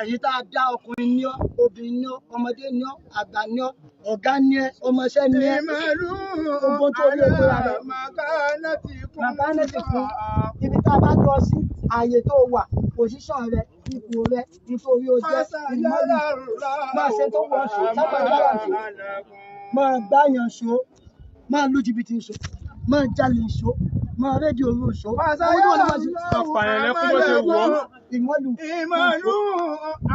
ẹ̀yin tá a dá ọkùnrin ní ọ́, obìnrin ní ọ́, ọmọdé ní ọ́, àgbà ní ọ́, ọ̀gá ní ẹ́, ọmọọṣẹ́ ní ẹ́, gbogbo tó rí oko rà rẹ̀. Màkánà ti fún ibi tá a bá tọ́ sí ààyè tó wà, pòṣíṣàn rẹ̀, ipò rẹ̀, nítorí o jẹ́ ìmọ̀lù. Máa ṣe tó wọ́n ṣe, sábàgbára ṣe, máa gbáyàn ṣó, máa lu jìbìtì ṣó, máa jalè ṣó, máa rédíò orú ṣó. Àpàyàn lẹ́kún bó ṣe wù ọ́. Ìmọ̀lù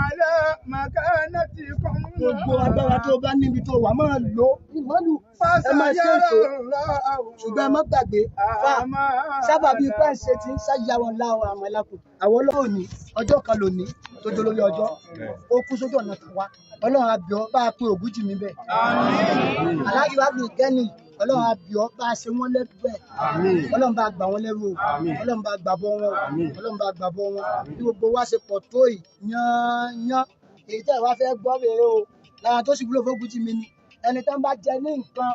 alẹ́ màkánà ti kún. Gbogbo agbára tó bá níbi tó wà máa lò ìmọ̀lù. Ẹ máa ṣe é ṣe. Ṣùgbọ́n ẹ má gbàgbé sábàbí ipá ṣe ti ń ṣáyà wọn láwọn àmọ́ ẹlẹ́kùn. Àwọn ọlọ́run ní ọjọ́ kan lónìí tó jẹ́ lórí ọjọ́. Ó kú sójú ọ̀nà kan wá. Ọlọ́run àbíọ́ bá a pé ògúnjì mi bẹ́ẹ̀. Aláàjì wá gbé kẹ́ni. Ọlọ́run àbíọ́ bá a ṣe wọ́n lẹ́rú bẹ́ẹ̀. Ọlọ́run bá gbà wọ́n lẹ́rú o. Ọlọ́run bá gbà bọ́ wọn. Ọlọ́run bá gbà bọ́ wọn. Bí gbogbo wa ṣe pọ̀ tó yìí yán èyí tẹ́ ẹ wá fẹ́ gbọ́ rèé o. Lára tó sì wúlò fún Ògúnjì mi ni ẹni tán bá jẹ ní nǹkan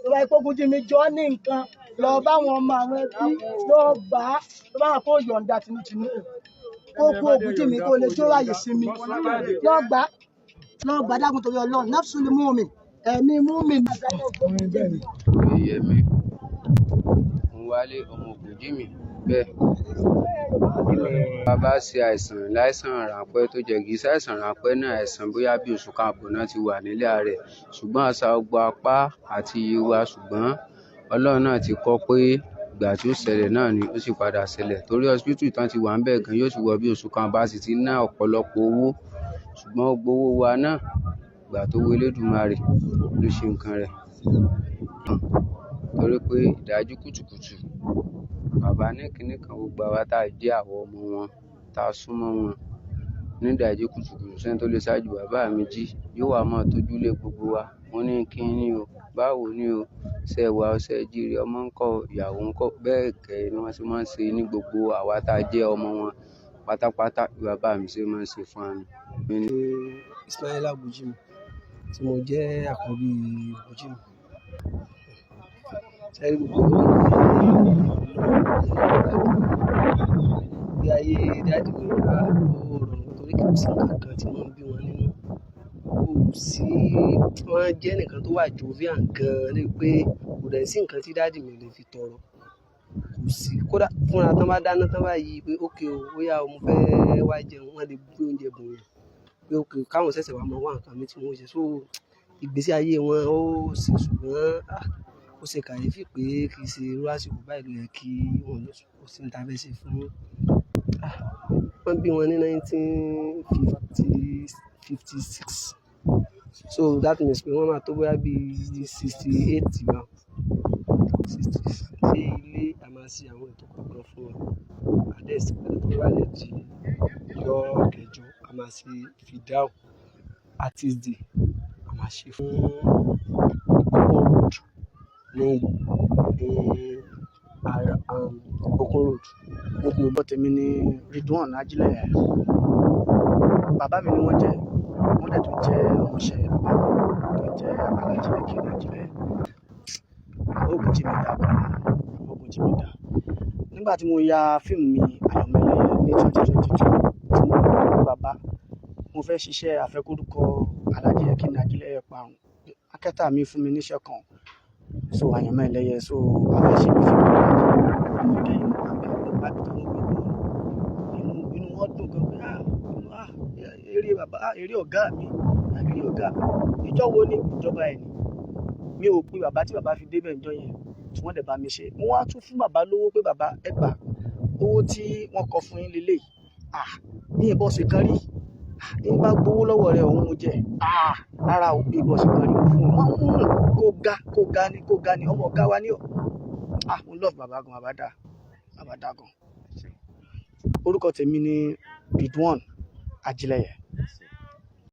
tó bá yẹ kó Ògúnjì mi jọ ní nǹkan lọ bá wọn ọmọ àwọn ẹbí ló gbà á tó bá wọn kó yọ̀ǹda tinútinú kó kú Ògúnjì mi kó lè tó ráyè sí mi lọ gbà dákun torí Ọlọ́run nafsul mu'min ẹ̀mí mu'min. Oyèyẹmí Wálé ọmọ Ògúnjì mi bẹ́ẹ̀. Bàbá ṣe àìsàn láìsàn ráńpẹ́ tó jẹ́ kì í ṣàìsàn ráńpẹ́ náà àìsàn bóyá bí oṣù kan àbọ̀ náà ti wà nílé ààrẹ ṣùgbọ́n àṣà ọgbà apá àti iye wa ṣùgbọ́n Ọlọ́run náà ti kọ pé ìgbà tí ó ṣẹlẹ̀ náà ni ó sì padà ṣẹlẹ̀ torí hospital tán ti wà ń bẹ̀ gan yóò ti wọ bí oṣù kan bá sì ti ná ọ̀pọ̀lọpọ̀ owó ṣùgbọ́n gbowó wa náà ìgbà tó wo Elédùmarè ló ṣe nǹkan rẹ̀ torí pé ìdájú kùtùkùtù bàbá ní kinní kan gbogbo àwa tá a jẹ́ àwọn ọmọ wọn tá a súnmọ́ wọn ní ìdájí kùtùkùtù sẹ́ni tó lè ṣáájú bàbá mi jí yóò wá máa tójú lé gbogbo wa wọ́n ní kí ni o báwo ni o ṣe wà ọṣẹ jíire ọmọ ńkọ́ ìyàwó ńkọ́ bẹ́ẹ̀ gẹ́ ni wọ́n ṣe máa ń ṣe ní gbogbo àwa tá a jẹ́ ọmọ wọn pátápátá bí bàbá mi ṣe máa ń ṣe fún mi. Ismaila Ògúnjìmí tí mo jẹ́ àkọ́bí Ògúnjìmí. Sẹ́rí gbogbo bí ayé dájú mi rà ó rọrùn torí kí n sí nǹkan tí wọ́n bí wọn nínú. Kò sí wọ́n jẹ́ nìkan tó wà jovial gan-an ní pé kò dẹ̀ sí nǹkan tí dájú mi lè fi tọrọ. Kò sí kódà fúnra tán bá dáná tán báyìí pé ókè o bóyá mo fẹ́ wá jẹun wọ́n lè gbé oúnjẹ bò yàn pé ókè káwọn ṣẹ̀ṣẹ̀ wá mọ wá nǹkan mi tí wọ́n ṣe. So ìgbésí ayé wọn ó sì ṣùgbọ́n ó ṣe kàyéfì pé kì í ṣe irú àsìkò báyìí ló yẹ kí wọ́n lọ kó sí ní ta fẹ́ ṣe fún wọ́n bí wọn ní 1956 so that means pé wọ́n máa tó bóyá bí 68 bá 60 ṣe ilé a máa ṣe àwọn ètò kọ̀ọ̀kan fún wọn àdẹ́sí pẹ̀lú tó bá lè di yọ kẹjọ a máa ṣe fìdáù artist day a máa ṣe fún Okun Road níbi ìbọn tèmi ní Ridwan Ajílẹ̀. Bàbá mi ni wọ́n dẹ̀ tó jẹ́ ọmọọṣẹ́ bàbá mi tó jẹ́ Aláàjì Akin Ajílẹ̀. Ògúnjìmí dà Ògúnjìmí dà. Nígbà tí mo ya fíìmù mi Àyànmọ́ Ẹlẹ́yẹ ní 2022 tí mo gbọ́ bàbá mo fẹ́ ṣiṣẹ́ àfẹ́kórúkọ Aláàjì Akin Ajílẹ̀ parun akẹ́tà mi fún mi níṣẹ́ kan so Àyànmọ́ Ẹlẹ́yẹ so afẹ́ṣe mi fi wọ́n láti inú wọn dùn gan pé eré bàbá eré ọ̀gá mi ìjọ wo ni ìjọba ẹ̀ ni mi ò pe bàbá tí bàbá fi débẹ̀ ìjọ yẹn tí wọ́n dẹ̀ bá mi ṣe mo wá tún fún bàbá lówó pé bàbá ẹ gbà owó tí wọ́n kọ fún yín lélẹ̀ ní ìbọn ṣe kan rí ní bá gbowó lọ́wọ́ rẹ̀ òun mo jẹ rárá o bí ìbọn ṣe kan rí fún wọn kó ga ni ọmọ ọ̀gá wa ní ọ̀ mo love bàbá gan bàbá dà gan. Orúkọ tèmi ni Ridwan Ajílẹ̀.